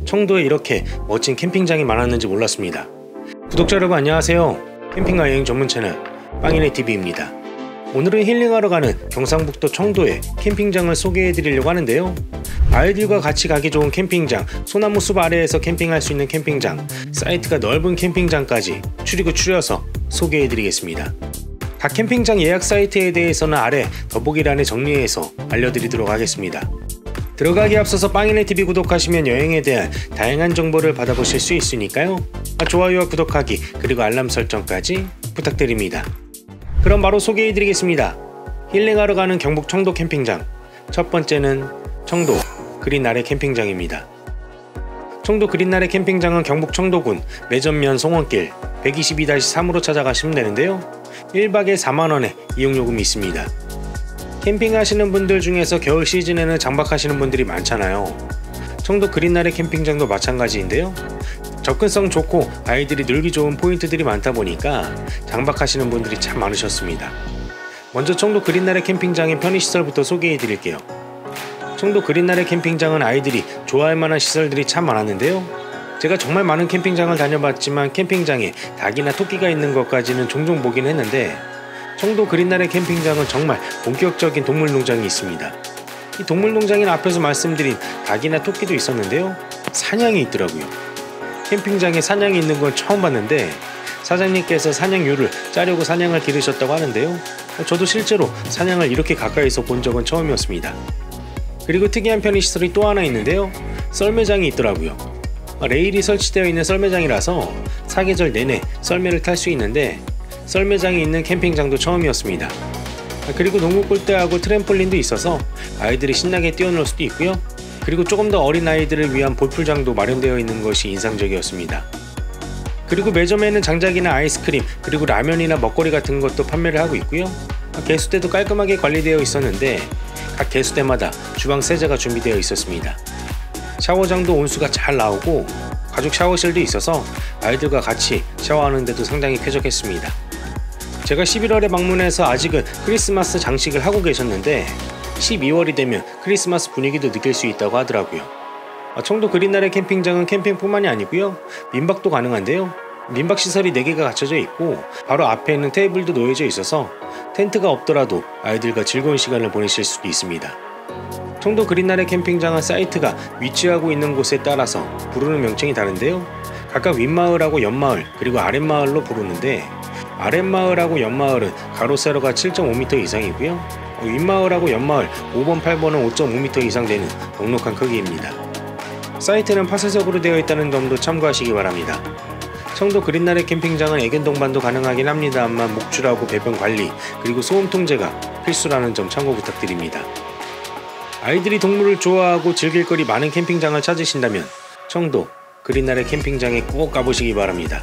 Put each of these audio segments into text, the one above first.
청도에 이렇게 멋진 캠핑장이 많았는지 몰랐습니다. 구독자 여러분 안녕하세요. 캠핑과 여행 전문 채널 빵이네TV입니다. 오늘은 힐링하러 가는 경상북도 청도의 캠핑장을 소개해 드리려고 하는데요. 아이들과 같이 가기 좋은 캠핑장, 소나무 숲 아래에서 캠핑할 수 있는 캠핑장, 사이트가 넓은 캠핑장까지 추려서 소개해 드리겠습니다. 각 캠핑장 예약 사이트에 대해서는 아래 더보기란에 정리해서 알려드리도록 하겠습니다. 들어가기 앞서서 빵이네TV 구독하시면 여행에 대한 다양한 정보를 받아보실 수 있으니까요. 좋아요와 구독하기 그리고 알람 설정까지 부탁드립니다. 그럼 바로 소개해드리겠습니다. 힐링하러 가는 경북 청도 캠핑장. 첫 번째는 청도 그린아래 캠핑장입니다. 청도 그린아래 캠핑장은 경북 청도군 매전면 송원길 122-3으로 찾아가시면 되는데요. 1박에 4만원의 이용요금이 있습니다. 캠핑하시는 분들 중에서 겨울 시즌에는 장박하시는 분들이 많잖아요. 청도 그린아래 캠핑장도 마찬가지인데요. 접근성 좋고 아이들이 놀기 좋은 포인트들이 많다 보니까 장박하시는 분들이 참 많으셨습니다. 먼저 청도 그린아래 캠핑장의 편의시설부터 소개해 드릴게요. 청도 그린아래 캠핑장은 아이들이 좋아할 만한 시설들이 참 많았는데요. 제가 정말 많은 캠핑장을 다녀봤지만 캠핑장에 닭이나 토끼가 있는 것까지는 종종 보긴 했는데 청도 그린아래 캠핑장은 정말 본격적인 동물농장이 있습니다. 이 동물농장에는 앞에서 말씀드린 닭이나 토끼도 있었는데요. 사냥이 있더라고요. 캠핑장에 사냥이 있는 건 처음 봤는데 사장님께서 사냥류를 짜려고 사냥을 기르셨다고 하는데요. 저도 실제로 사냥을 이렇게 가까이서 본 적은 처음이었습니다. 그리고 특이한 편의시설이 또 하나 있는데요. 썰매장이 있더라고요. 레일이 설치되어 있는 썰매장이라서 사계절 내내 썰매를 탈 수 있는데 썰매장이 있는 캠핑장도 처음이었습니다. 그리고 농구 골대하고 트램폴린도 있어서 아이들이 신나게 뛰어놀 수도 있고요. 그리고 조금 더 어린 아이들을 위한 볼풀장도 마련되어 있는 것이 인상적이었습니다. 그리고 매점에는 장작이나 아이스크림 그리고 라면이나 먹거리 같은 것도 판매를 하고 있고요. 개수대도 깔끔하게 관리되어 있었는데 각 개수대마다 주방 세제가 준비되어 있었습니다. 샤워장도 온수가 잘 나오고 가죽 샤워실도 있어서 아이들과 같이 샤워하는 데도 상당히 쾌적했습니다. 제가 11월에 방문해서 아직은 크리스마스 장식을 하고 계셨는데 12월이 되면 크리스마스 분위기도 느낄 수 있다고 하더라고요. 청도 그린아래 캠핑장은 캠핑뿐만이 아니고요. 민박도 가능한데요. 민박 시설이 4개가 갖춰져 있고 바로 앞에는 테이블도 놓여져 있어서 텐트가 없더라도 아이들과 즐거운 시간을 보내실 수도 있습니다. 청도 그린아래 캠핑장은 사이트가 위치하고 있는 곳에 따라서 부르는 명칭이 다른데요. 각각 윗마을하고 옆마을 그리고 아랫마을로 부르는데 아랫마을하고 옆마을은 가로 세로가 7.5m 이상이고요. 윗마을하고 옆마을 5번 8번은 5.5m 이상 되는 넉넉한 크기입니다. 사이트는 파쇄석으로 되어 있다는 점도 참고하시기 바랍니다. 청도 그린아래 캠핑장은 애견 동반도 가능하긴 합니다만 목줄하고 배변 관리 그리고 소음 통제가 필수라는 점 참고 부탁드립니다. 아이들이 동물을 좋아하고 즐길 거리 많은 캠핑장을 찾으신다면 청도 그린아래 캠핑장에 꼭 가보시기 바랍니다.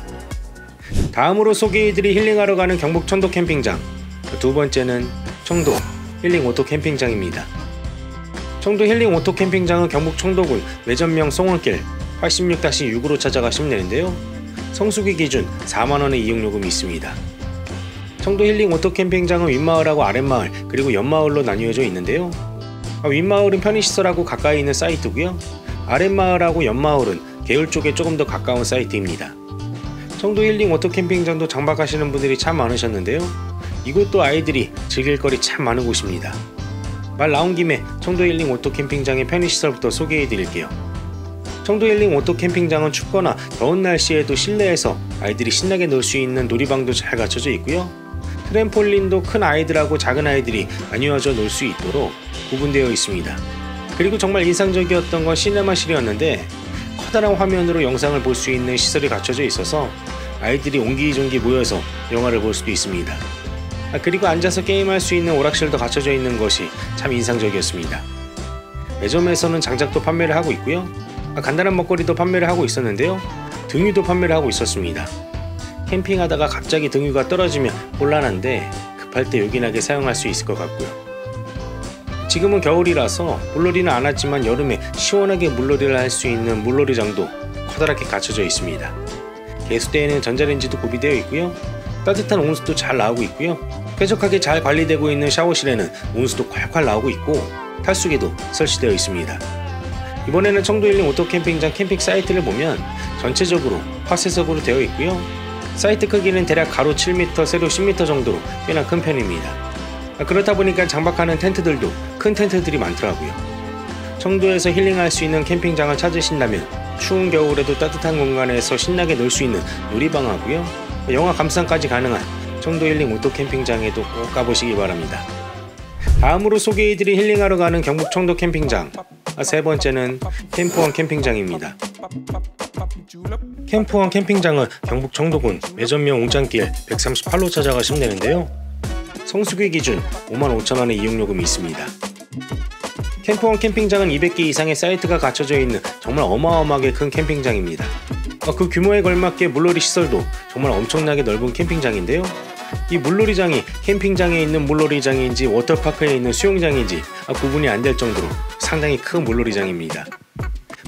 다음으로 소개해드릴 힐링하러 가는 경북 청도 캠핑장. 두 번째는 청도 힐링 오토 캠핑장입니다. 청도 힐링 오토 캠핑장은 경북 청도군 매전면 송원길 86-6으로 찾아가시면 되는데요. 성수기 기준 4만원의 이용요금이 있습니다. 청도 힐링 오토 캠핑장은 윗마을하고 아랫마을 그리고 옆마을로 나뉘어져 있는데요. 윗마을은 편의시설하고 가까이 있는 사이트고요. 아랫마을하고 옆마을은 계율 쪽에 조금 더 가까운 사이트입니다. 청도 힐링 오토 캠핑장도 장박하시는 분들이 참 많으셨는데요. 이곳도 아이들이 즐길 거리 참 많은 곳입니다. 말 나온 김에 청도 힐링 오토 캠핑장의 편의시설부터 소개해 드릴게요. 청도 힐링 오토 캠핑장은 춥거나 더운 날씨에도 실내에서 아이들이 신나게 놀 수 있는 놀이방도 잘 갖춰져 있고요. 트램폴린도 큰 아이들하고 작은 아이들이 나뉘어져 놀 수 있도록 구분되어 있습니다. 그리고 정말 인상적이었던 건 시네마실이었는데 커다란 화면으로 영상을 볼 수 있는 시설이 갖춰져 있어서 아이들이 옹기종기 모여서 영화를 볼 수도 있습니다. 그리고 앉아서 게임할 수 있는 오락실도 갖춰져 있는 것이 참 인상적이었습니다. 매점에서는 장작도 판매를 하고 있고요. 간단한 먹거리도 판매를 하고 있었는데요. 등유도 판매를 하고 있었습니다. 캠핑하다가 갑자기 등유가 떨어지면 곤란한데 급할 때 요긴하게 사용할 수 있을 것 같고요. 지금은 겨울이라서 물놀이는 안 왔지만 여름에 시원하게 물놀이를 할 수 있는 물놀이장도 커다랗게 갖춰져 있습니다. 개수대에는 전자레인지도 구비되어 있고요. 따뜻한 온수도 잘 나오고 있고요. 쾌적하게 잘 관리되고 있는 샤워실에는 온수도 콸콸 나오고 있고 탈수기도 설치되어 있습니다. 이번에는 청도 힐링 오토 캠핑장 캠핑 사이트를 보면 전체적으로 파쇄석으로 되어 있고요. 사이트 크기는 대략 가로 7m, 세로 10m 정도로 꽤나 큰 편입니다. 그렇다 보니까 장박하는 텐트들도 큰 텐트들이 많더라고요. 청도에서 힐링할 수 있는 캠핑장을 찾으신다면 추운 겨울에도 따뜻한 공간에서 신나게 놀 수 있는 놀이방하고요, 영하 감상까지 가능한 청도 힐링 오토 캠핑장에도 꼭 가보시기 바랍니다. 다음으로 소개해드릴 힐링하러 가는 경북 청도 캠핑장, 세 번째는 캠프원 캠핑장입니다. 캠프원 캠핑장은 경북 청도군 매전면 옹장길 138로 찾아가시면 되는데요, 성수기 기준 55,000원의 이용요금이 있습니다. 캠프원 캠핑장은 200개 이상의 사이트가 갖춰져 있는 정말 어마어마하게 큰 캠핑장입니다. 그 규모에 걸맞게 물놀이 시설도 정말 엄청나게 넓은 캠핑장인데요, 이 물놀이장이 캠핑장에 있는 물놀이장인지 워터파크에 있는 수영장인지 구분이 안 될 정도로 상당히 큰 물놀이장입니다.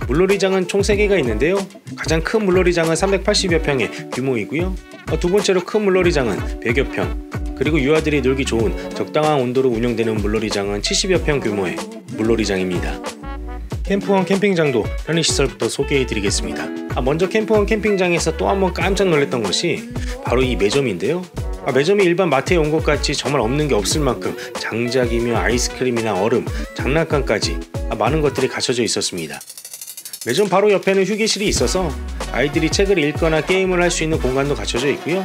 물놀이장은 총 3개가 있는데요, 가장 큰 물놀이장은 380여 평의 규모이고요, 두 번째로 큰 물놀이장은 100여 평, 그리고 유아들이 놀기 좋은 적당한 온도로 운영되는 물놀이장은 70여 평 규모의 물놀이장입니다. 캠프원 캠핑장도 편의시설부터 소개해드리겠습니다. 먼저 캠프원 캠핑장에서 또 한번 깜짝 놀랐던 것이 바로 이 매점인데요, 매점이 일반 마트에 온 것 같이 정말 없는 게 없을 만큼 장작이며 아이스크림이나 얼음, 장난감까지 많은 것들이 갖춰져 있었습니다. 매점 바로 옆에는 휴게실이 있어서 아이들이 책을 읽거나 게임을 할 수 있는 공간도 갖춰져 있고요,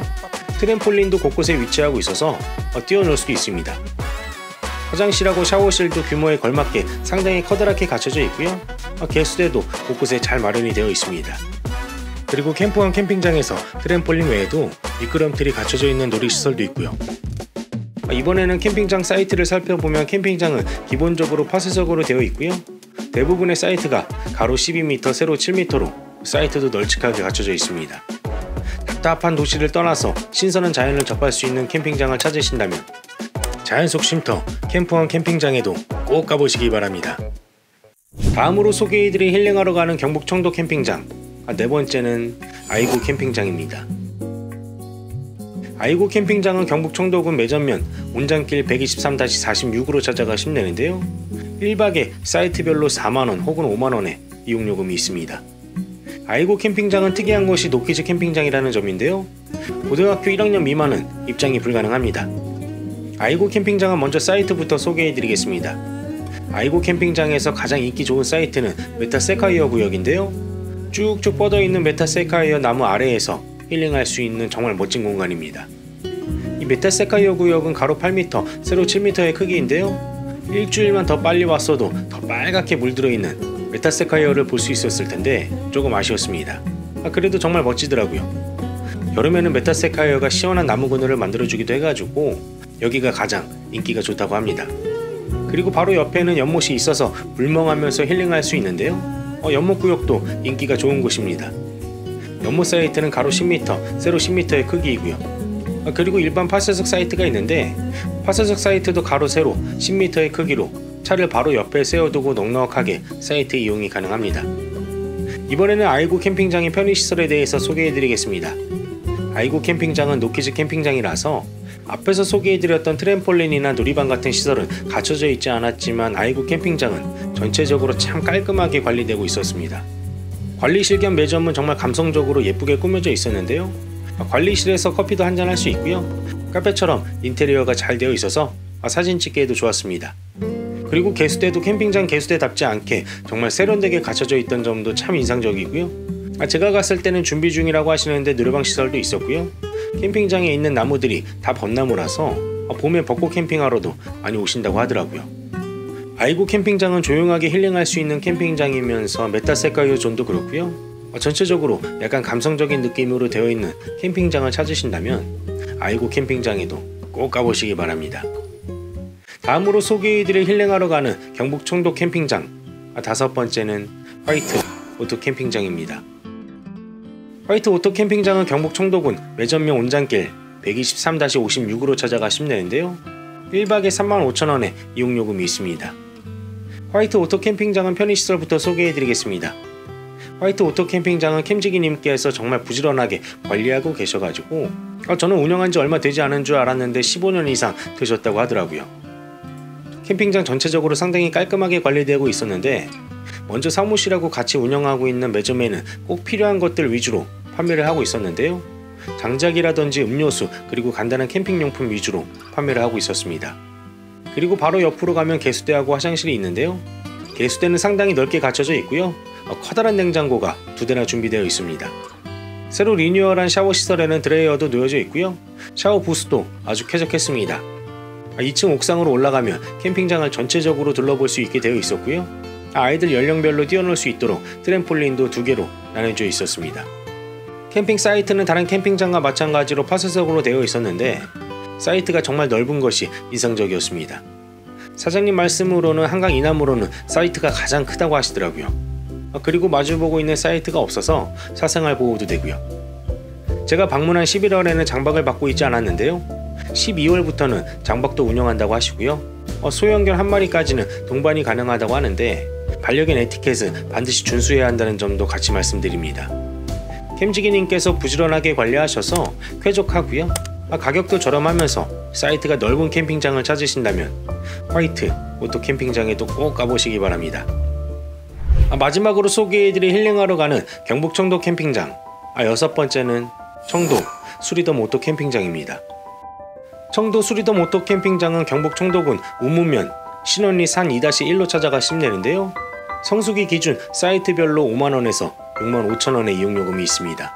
트램폴린도 곳곳에 위치하고 있어서 뛰어놀 수도 있습니다. 화장실하고 샤워실도 규모에 걸맞게 상당히 커다랗게 갖춰져 있고요, 개수대도 곳곳에 잘 마련이 되어 있습니다. 그리고 캠프원 캠핑장에서 트램폴린 외에도 미끄럼틀이 갖춰져 있는 놀이시설도 있고요. 이번에는 캠핑장 사이트를 살펴보면 캠핑장은 기본적으로 파쇄석으로 되어 있고요, 대부분의 사이트가 가로 12m, 세로 7m로 사이트도 널찍하게 갖춰져 있습니다. 답답한 도시를 떠나서 신선한 자연을 접할 수 있는 캠핑장을 찾으신다면 자연 속 쉼터 캠프원 캠핑장에도 꼭 가보시기 바랍니다. 다음으로 소개해드릴 힐링하러 가는 경북 청도 캠핑장, 네 번째는 아이고 캠핑장입니다. 아이고 캠핑장은 경북 청도군 매전면 온장길 123-46으로 찾아가시면 되는데요, 1박에 사이트별로 4만원 혹은 5만원의 이용요금이 있습니다. 아이고 캠핑장은 특이한 것이 노키즈 캠핑장이라는 점인데요, 고등학교 1학년 미만은 입장이 불가능합니다. 아이고 캠핑장은 먼저 사이트부터 소개해드리겠습니다. 아이고 캠핑장에서 가장 인기 좋은 사이트는 메타세카이어 구역인데요, 쭉쭉 뻗어있는 메타세카이어 나무 아래에서 힐링할 수 있는 정말 멋진 공간입니다. 이 메타세카이어 구역은 가로 8m, 세로 7m의 크기인데요, 일주일만 더 빨리 왔어도 더 빨갛게 물들어있는 메타세카이어를 볼 수 있었을 텐데 조금 아쉬웠습니다. 그래도 정말 멋지더라고요. 여름에는 메타세카이어가 시원한 나무 그늘을 만들어주기도 해가지고 여기가 가장 인기가 좋다고 합니다. 그리고 바로 옆에는 연못이 있어서 물멍하면서 힐링할 수 있는데요, 연못구역도 인기가 좋은 곳입니다. 연못 사이트는 가로 10m, 세로 10m의 크기이고요, 그리고 일반 파쇄석 사이트가 있는데 파쇄석 사이트도 가로 세로 10m의 크기로 차를 바로 옆에 세워두고 넉넉하게 사이트 이용이 가능합니다. 이번에는 아이고 캠핑장의 편의시설에 대해서 소개해드리겠습니다. 아이고 캠핑장은 노키즈 캠핑장이라서 앞에서 소개해드렸던 트램폴린이나 놀이방 같은 시설은 갖춰져 있지 않았지만 아이고 캠핑장은 전체적으로 참 깔끔하게 관리되고 있었습니다. 관리실 겸 매점은 정말 감성적으로 예쁘게 꾸며져 있었는데요, 관리실에서 커피도 한잔 할 수 있고요, 카페처럼 인테리어가 잘 되어 있어서 사진 찍기에도 좋았습니다. 그리고 개수대도 캠핑장 개수대답지 않게 정말 세련되게 갖춰져 있던 점도 참 인상적이고요, 제가 갔을 때는 준비 중이라고 하시는데 노래방 시설도 있었고요, 캠핑장에 있는 나무들이 다 벚나무라서 봄에 벚꽃 캠핑하러도 많이 오신다고 하더라고요. 아이고 캠핑장은 조용하게 힐링할 수 있는 캠핑장이면서 메타세카이어 존도 그렇고요, 전체적으로 약간 감성적인 느낌으로 되어 있는 캠핑장을 찾으신다면 아이고 캠핑장에도 꼭 가보시기 바랍니다. 다음으로 소개해드릴 힐링하러 가는 경북 청도 캠핑장, 다섯 번째는 화이트 오토 캠핑장입니다. 화이트 오토 캠핑장은 경북 청도군 매전면 온장길 123-56으로 찾아가시면 되는데요, 1박에 35,000원의 이용요금이 있습니다. 화이트 오토 캠핑장은 편의시설부터 소개해드리겠습니다. 화이트 오토 캠핑장은 캠지기님께서 정말 부지런하게 관리하고 계셔가지고 저는 운영한 지 얼마 되지 않은 줄 알았는데 15년 이상 되셨다고 하더라고요. 캠핑장 전체적으로 상당히 깔끔하게 관리되고 있었는데 먼저 사무실하고 같이 운영하고 있는 매점에는 꼭 필요한 것들 위주로 판매를 하고 있었는데요. 장작이라든지 음료수 그리고 간단한 캠핑용품 위주로 판매를 하고 있었습니다. 그리고 바로 옆으로 가면 개수대하고 화장실이 있는데요. 개수대는 상당히 넓게 갖춰져 있고요. 커다란 냉장고가 2대나 준비되어 있습니다. 새로 리뉴얼한 샤워 시설에는 드라이어도 놓여져 있고요. 샤워 부스도 아주 쾌적했습니다. 2층 옥상으로 올라가면 캠핑장을 전체적으로 둘러볼 수 있게 되어 있었고요. 아이들 연령별로 뛰어놀 수 있도록 트램폴린도 2개로 나눠져 있었습니다. 캠핑 사이트는 다른 캠핑장과 마찬가지로 파쇄석으로 되어 있었는데 사이트가 정말 넓은 것이 인상적이었습니다. 사장님 말씀으로는 한강 이남으로는 사이트가 가장 크다고 하시더라고요. 그리고 마주보고 있는 사이트가 없어서 사생활 보호도 되고요. 제가 방문한 11월에는 장박을 받고 있지 않았는데요. 12월부터는 장박도 운영한다고 하시고요. 소형견 1마리까지는 동반이 가능하다고 하는데 반려견 에티켓은 반드시 준수해야 한다는 점도 같이 말씀드립니다. 캠지기님께서 부지런하게 관리하셔서 쾌적하고요. 가격도 저렴하면서 사이트가 넓은 캠핑장을 찾으신다면 화이트 오토 캠핑장에도 꼭 가보시기 바랍니다. 마지막으로 소개해드릴 힐링하러 가는 경북 청도 캠핑장 6번째는 청도 수리덤 오토 캠핑장입니다. 청도 수리덤 오토 캠핑장은 경북 청도군 우문면 신원리 산 2-1로 찾아가시면 되는데요. 성수기 기준 사이트별로 5만원에서 65,000원의 이용요금이 있습니다.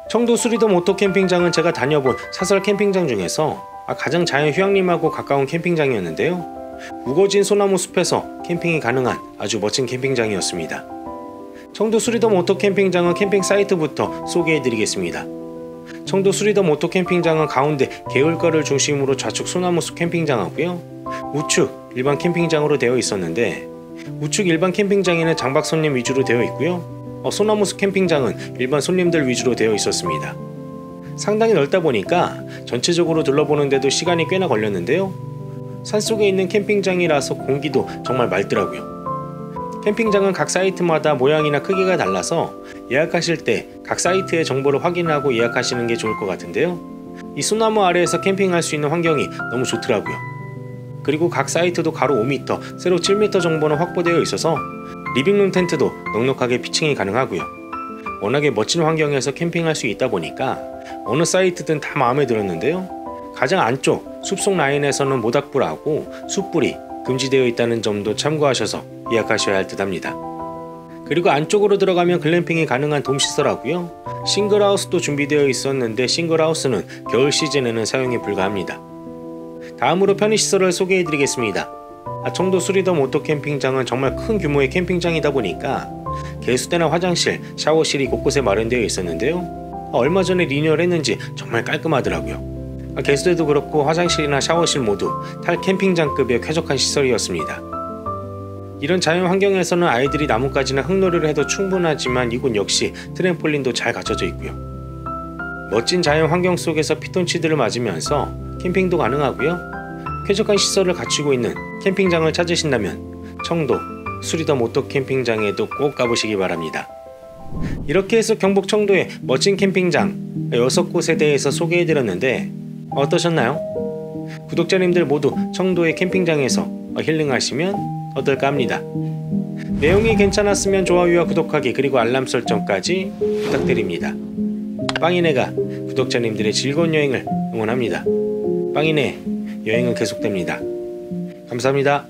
청도 수리덤 오토 캠핑장은 제가 다녀본 사설 캠핑장 중에서 가장 자연 휴양림하고 가까운 캠핑장이었는데요. 우거진 소나무 숲에서 캠핑이 가능한 아주 멋진 캠핑장이었습니다. 청도 수리덤 오토 캠핑장은 캠핑 사이트부터 소개해드리겠습니다. 청도 수리덤 오토 캠핑장은 가운데 개울가를 중심으로 좌측 소나무숲 캠핑장하고요. 우측 일반 캠핑장으로 되어 있었는데 우측 일반 캠핑장에는 장박 손님 위주로 되어 있고요. 소나무숲 캠핑장은 일반 손님들 위주로 되어 있었습니다. 상당히 넓다 보니까 전체적으로 둘러보는데도 시간이 꽤나 걸렸는데요. 산속에 있는 캠핑장이라서 공기도 정말 맑더라고요. 캠핑장은 각 사이트마다 모양이나 크기가 달라서 예약하실 때 각 사이트의 정보를 확인하고 예약하시는 게 좋을 것 같은데요. 이 소나무 아래에서 캠핑할 수 있는 환경이 너무 좋더라고요. 그리고 각 사이트도 가로 5m, 세로 7m 정보는 확보되어 있어서 리빙룸 텐트도 넉넉하게 피칭이 가능하고요. 워낙에 멋진 환경에서 캠핑할 수 있다 보니까 어느 사이트든 다 마음에 들었는데요. 가장 안쪽 숲속 라인에서는 모닥불하고 숯불이 금지되어 있다는 점도 참고하셔서 예약하셔야 할 듯 합니다. 그리고 안쪽으로 들어가면 글램핑이 가능한 돔시설하고요. 싱글하우스도 준비되어 있었는데 싱글하우스는 겨울 시즌에는 사용이 불가합니다. 다음으로 편의시설을 소개해드리겠습니다. 청도 수리덤 오토 캠핑장은 정말 큰 규모의 캠핑장이다 보니까 개수대나 화장실, 샤워실이 곳곳에 마련되어 있었는데요. 얼마 전에 리뉴얼했는지 정말 깔끔하더라고요. 개수대도 그렇고 화장실이나 샤워실 모두 탈 캠핑장급의 쾌적한 시설이었습니다. 이런 자연 환경에서는 아이들이 나뭇가지나 흙놀이를 해도 충분하지만 이곳 역시 트램폴린도 잘 갖춰져 있고요. 멋진 자연 환경 속에서 피톤치드를 맞으면서 캠핑도 가능하고요. 쾌적한 시설을 갖추고 있는 캠핑장을 찾으신다면 청도 수리덤 오토 캠핑장에도 꼭 가보시기 바랍니다. 이렇게 해서 경북 청도의 멋진 캠핑장 6곳에 대해서 소개해드렸는데 어떠셨나요? 구독자님들 모두 청도의 캠핑장에서 힐링하시면 어떨까 합니다. 내용이 괜찮았으면 좋아요와 구독하기 그리고 알람 설정까지 부탁드립니다. 빵이네가 구독자님들의 즐거운 여행을 응원합니다. 빵이네 여행은 계속됩니다. 감사합니다.